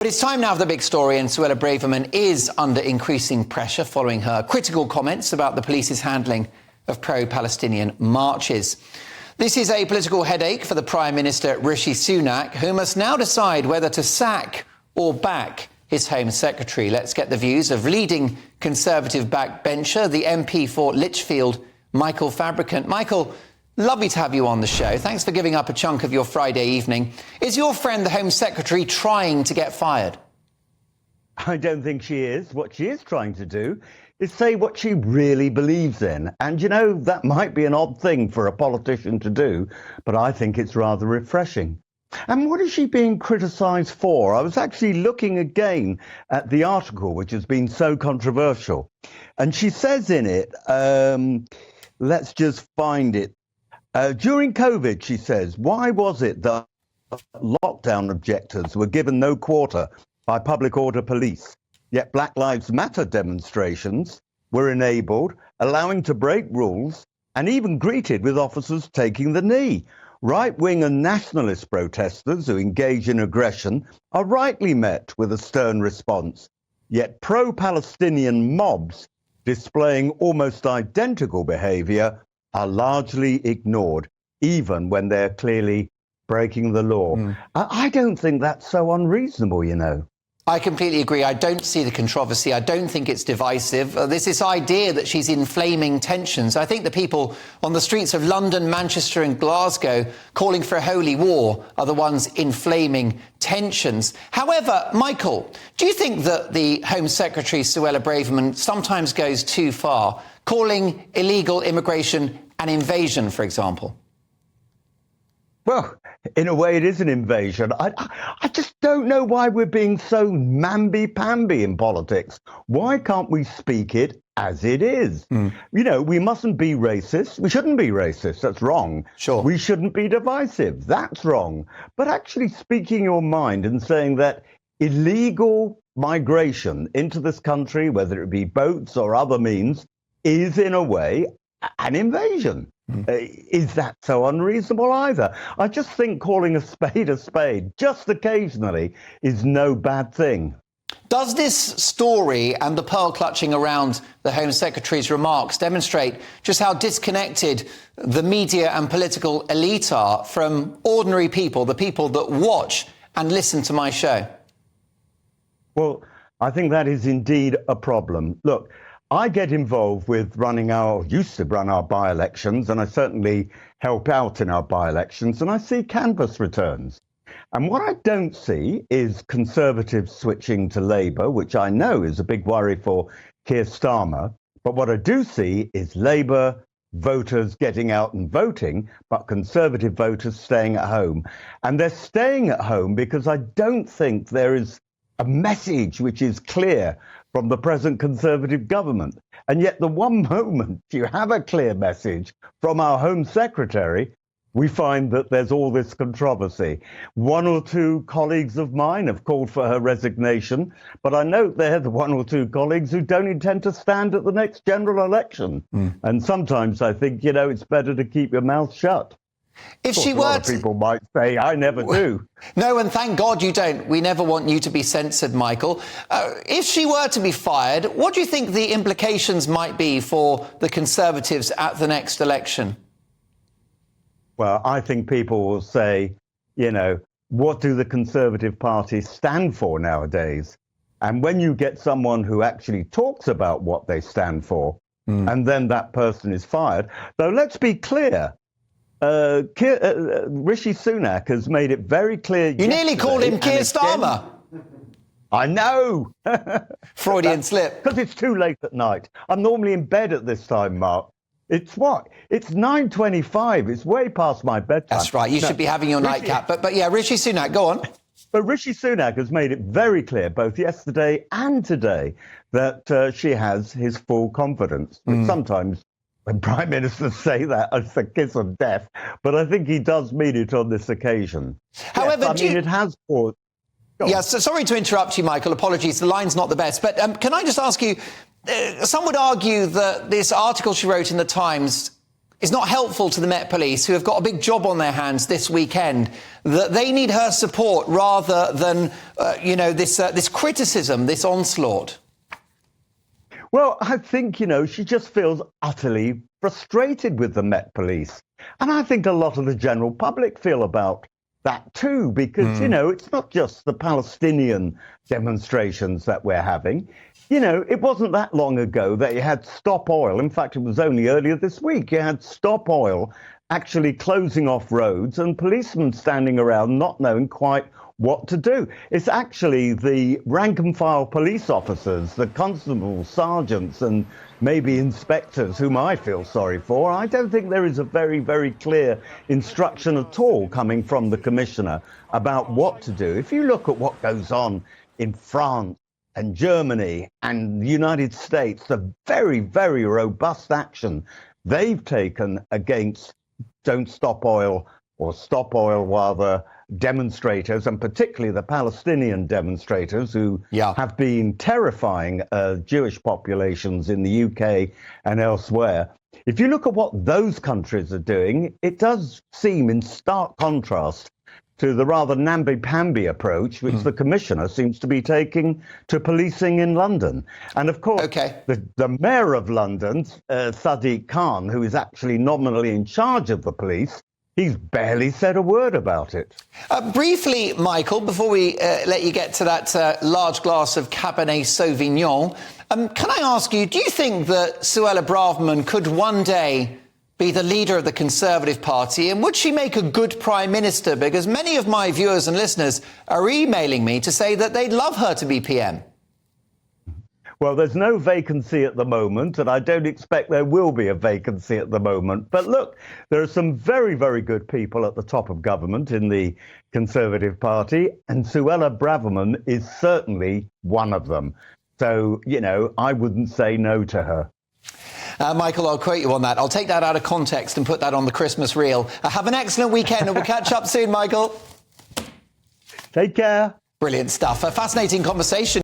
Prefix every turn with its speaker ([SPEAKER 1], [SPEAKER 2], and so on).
[SPEAKER 1] But it's time now for the big story, and Suella Braverman is under increasing pressure following her critical comments about the police's handling of pro-Palestinian marches. This is a political headache for the Prime Minister Rishi Sunak, who must now decide whether to sack or back his Home Secretary. Let's get the views of leading Conservative backbencher, the MP for Lichfield, Michael Fabricant. Michael, lovely to have you on the show. Thanks for giving up a chunk of your Friday evening. Is your friend, the Home Secretary, trying to get fired?
[SPEAKER 2] I don't think she is. What she is trying to do is say what she really believes in. And, you know, that might be an odd thing for a politician to do, but I think it's rather refreshing. And what is she being criticised for? I was actually looking again at the article, which has been so controversial. And she says in it, let's just find it. During COVID, she says, why was it that lockdown objectors were given no quarter by public order police, yet Black Lives Matter demonstrations were enabled, allowing to break rules, and even greeted with officers taking the knee? Right-wing and nationalist protesters who engage in aggression are rightly met with a stern response, yet pro-Palestinian mobs displaying almost identical behaviour are largely ignored, even when they're clearly breaking the law. I don't think that's so unreasonable, you know.
[SPEAKER 1] I completely agree. I don't see the controversy. I don't think it's divisive. There's this idea that she's inflaming tensions. I think the people on the streets of London, Manchester and Glasgow calling for a holy war are the ones inflaming tensions. However, Michael, do you think that the Home Secretary, Suella Braverman, sometimes goes too far, calling illegal immigration an invasion, for example?
[SPEAKER 2] Well, in a way, it is an invasion. I just don't know why we're being so mamby-pamby in politics. Why can't we speak it as it is? You know, we mustn't be racist. We shouldn't be racist. That's wrong.
[SPEAKER 1] Sure.
[SPEAKER 2] We shouldn't be divisive. That's wrong. But actually speaking your mind and saying that illegal migration into this country, whether it be boats or other means, is in a way an invasion. Is that so unreasonable either? I just think calling a spade just occasionally is no bad thing.
[SPEAKER 1] Does this story and the pearl clutching around the Home Secretary's remarks demonstrate just how disconnected the media and political elite are from ordinary people, the people that watch and listen to my show?
[SPEAKER 2] Well, I think that is indeed a problem. Look, I get involved with used to run our by-elections, and I certainly help out in our by-elections, and I see canvass returns. And what I don't see is Conservatives switching to Labour, which I know is a big worry for Keir Starmer. But what I do see is Labour voters getting out and voting, but Conservative voters staying at home. And they're staying at home because I don't think there is a message which is clear from the present Conservative government. And yet the one moment you have a clear message from our Home Secretary, we find that there's all this controversy. One or two colleagues of mine have called for her resignation, but I note they're the one or two colleagues who don't intend to stand at the next general election. And sometimes I think, you know, it's better to keep your mouth shut.
[SPEAKER 1] If she were
[SPEAKER 2] to... people might say, I never do.
[SPEAKER 1] No, and thank God you don't. We never want you to be censored, Michael. If she were to be fired, what do you think the implications might be for the Conservatives at the next election?
[SPEAKER 2] Well, I think people will say, you know, what do the Conservative Party stand for nowadays? And when you get someone who actually talks about what they stand for, and then that person is fired, though let's be clear, Rishi Sunak has made it very clear.
[SPEAKER 1] You nearly called him Keir Starmer.
[SPEAKER 2] I know.
[SPEAKER 1] Freudian slip.
[SPEAKER 2] Because it's too late at night. I'm normally in bed at this time, Mark. It's what? It's 9:25. It's way past my bedtime.
[SPEAKER 1] That's right. You should be having your nightcap. But yeah, Rishi Sunak, go on.
[SPEAKER 2] But Rishi Sunak has made it very clear, both yesterday and today, that she has his full confidence. But sometimes when Prime Ministers say that, it's a kiss of death. But I think he does mean it on this occasion.
[SPEAKER 1] However,
[SPEAKER 2] yes, it has caused...
[SPEAKER 1] Yes, so sorry to interrupt you, Michael. Apologies, the line's not the best. But can I just ask you, some would argue that this article she wrote in The Times is not helpful to the Met Police, who have got a big job on their hands this weekend, that they need her support rather than, this criticism, this onslaught?
[SPEAKER 2] Well, I think, she just feels utterly frustrated with the Met Police. And I think a lot of the general public feel about that too, because, it's not just the Palestinian demonstrations that we're having. It wasn't that long ago that you had Stop Oil. In fact, it was only earlier this week. You had Stop Oil actually closing off roads and policemen standing around not knowing quite what to do. It's actually the rank and file police officers, the constables, sergeants, and maybe inspectors whom I feel sorry for. I don't think there is a very, very clear instruction at all coming from the commissioner about what to do. If you look at what goes on in France and Germany and the United States, the very, very robust action they've taken against Don't Stop Oil, or Stop Oil rather, demonstrators, and particularly the Palestinian demonstrators who have been terrifying Jewish populations in the UK and elsewhere. If you look at what those countries are doing, it does seem in stark contrast to the rather namby-pamby approach which the Commissioner seems to be taking to policing in London. And of course, the Mayor of London, Sadiq Khan, who is actually nominally in charge of the police, he's barely said a word about it.
[SPEAKER 1] Briefly, Michael, before we let you get to that large glass of Cabernet Sauvignon, can I ask you, do you think that Suella Braverman could one day be the leader of the Conservative Party, and would she make a good Prime Minister? Because many of my viewers and listeners are emailing me to say that they'd love her to be PM.
[SPEAKER 2] Well, there's no vacancy at the moment, and I don't expect there will be a vacancy at the moment. But look, there are some very, very good people at the top of government in the Conservative Party, and Suella Braverman is certainly one of them. So, I wouldn't say no to her.
[SPEAKER 1] Michael, I'll quote you on that. I'll take that out of context and put that on the Christmas reel. Have an excellent weekend, and we'll catch up soon, Michael.
[SPEAKER 2] Take care.
[SPEAKER 1] Brilliant stuff. A fascinating conversation.